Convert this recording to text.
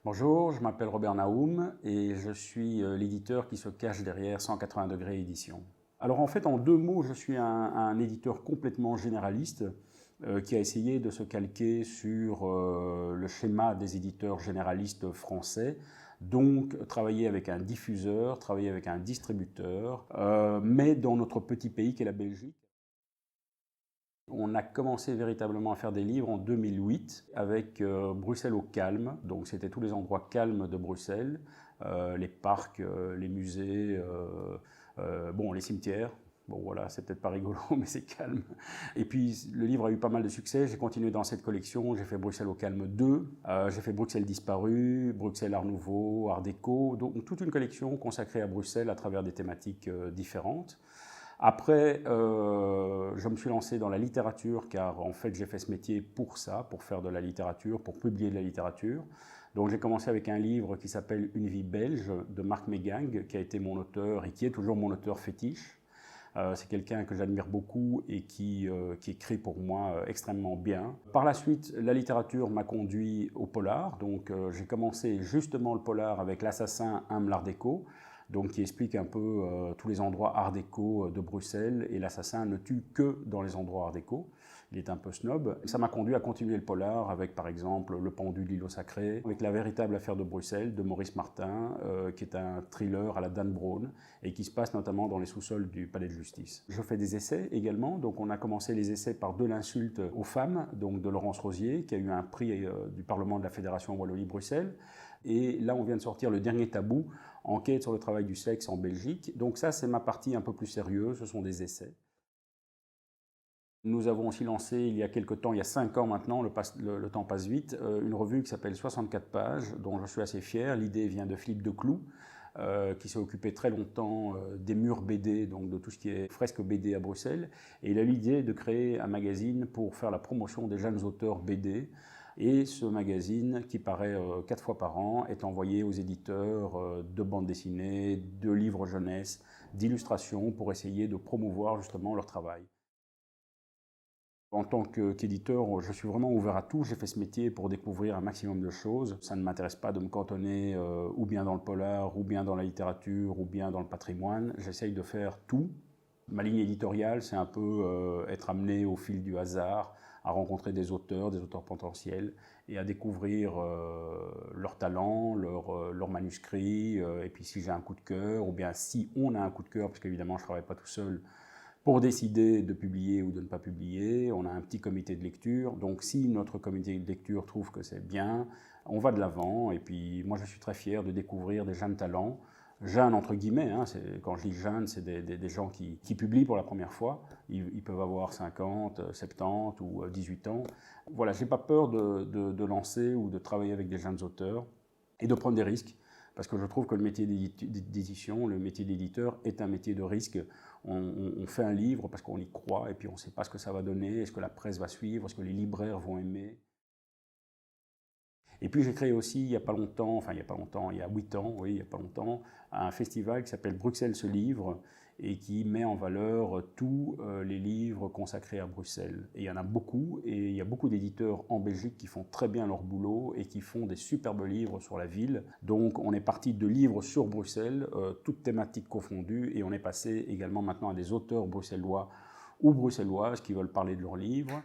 Bonjour, je m'appelle Robert Naoum et je suis l'éditeur qui se cache derrière 180 degrés édition. Alors en fait, en deux mots, je suis un éditeur complètement généraliste qui a essayé de se calquer sur le schéma des éditeurs généralistes français, donc travailler avec un diffuseur, travailler avec un distributeur, mais dans notre petit pays qu'est la Belgique. On a commencé véritablement à faire des livres en 2008 avec Bruxelles au calme. Donc c'était tous les endroits calmes de Bruxelles, les parcs, les musées, bon, les cimetières. Bon voilà, c'est peut-être pas rigolo, mais c'est calme. Et puis le livre a eu pas mal de succès, j'ai continué dans cette collection, j'ai fait Bruxelles au calme 2, j'ai fait Bruxelles disparu, Bruxelles Art Nouveau, Art déco, donc toute une collection consacrée à Bruxelles à travers des thématiques différentes. Après, je me suis lancé dans la littérature car en fait j'ai fait ce métier pour ça, pour faire de la littérature, pour publier de la littérature. Donc j'ai commencé avec un livre qui s'appelle Une vie belge de Marc Mégang, qui a été mon auteur et qui est toujours mon auteur fétiche. C'est quelqu'un que j'admire beaucoup et qui écrit pour moi extrêmement bien. Par la suite, la littérature m'a conduit au polar. Donc j'ai commencé justement le polar avec L'Assassin aime l'art déco, donc qui explique un peu tous les endroits art déco de Bruxelles. Et l'assassin ne tue que dans les endroits art déco. Il est un peu snob. Ça m'a conduit à continuer le polar avec par exemple Le pendu de l'îlot sacré, avec La véritable affaire de Bruxelles de Maurice Martin, qui est un thriller à la Dan Brown et qui se passe notamment dans les sous-sols du palais de justice. Je fais des essais également, donc on a commencé les essais par De l'insulte aux femmes, donc de Laurence Rosier, qui a eu un prix du Parlement de la Fédération Wallonie-Bruxelles. Et là, on vient de sortir Le dernier tabou, enquête sur le travail du sexe en Belgique. Donc ça, c'est ma partie un peu plus sérieuse, ce sont des essais. Nous avons aussi lancé il y a quelques temps, il y a 5 ans maintenant, le temps passe vite, une revue qui s'appelle 64 pages, dont je suis assez fier. L'idée vient de Philippe Decloux, qui s'est occupé très longtemps des murs BD, donc de tout ce qui est fresque BD à Bruxelles. Et il a l'idée de créer un magazine pour faire la promotion des jeunes auteurs BD. Et ce magazine, qui paraît 4 fois par an, est envoyé aux éditeurs de bandes dessinées, de livres jeunesse, d'illustrations, pour essayer de promouvoir justement leur travail. En tant qu'éditeur, je suis vraiment ouvert à tout. J'ai fait ce métier pour découvrir un maximum de choses. Ça ne m'intéresse pas de me cantonner ou bien dans le polar, ou bien dans la littérature, ou bien dans le patrimoine. J'essaye de faire tout. Ma ligne éditoriale, c'est un peu être amené au fil du hasard à rencontrer des auteurs potentiels, et à découvrir leurs talents, leurs manuscrits, et puis si j'ai un coup de cœur, ou bien si on a un coup de cœur, parce qu'évidemment je ne travaille pas tout seul, pour décider de publier ou de ne pas publier. On a un petit comité de lecture, donc si notre comité de lecture trouve que c'est bien, on va de l'avant. Et puis moi je suis très fier de découvrir des jeunes talents, jeunes entre guillemets, hein, quand je dis jeunes, c'est des gens qui publient pour la première fois. Ils peuvent avoir 50, 70 ou 18 ans. Voilà, je n'ai pas peur de lancer ou de travailler avec des jeunes auteurs et de prendre des risques, parce que je trouve que le métier d'édition, le métier d'éditeur est un métier de risque. On fait un livre parce qu'on y croit et puis on ne sait pas ce que ça va donner, est-ce que la presse va suivre, est-ce que les libraires vont aimer. Et puis j'ai créé aussi, il n'y a pas longtemps, enfin il n'y a pas longtemps, il y a 8 ans, oui, il n'y a pas longtemps, un festival qui s'appelle Bruxelles se livre et qui met en valeur tous les livres consacrés à Bruxelles. Et il y en a beaucoup, et il y a beaucoup d'éditeurs en Belgique qui font très bien leur boulot et qui font des superbes livres sur la ville. Donc on est parti de livres sur Bruxelles, toutes thématiques confondues, et on est passé également maintenant à des auteurs bruxellois ou bruxelloises qui veulent parler de leurs livres.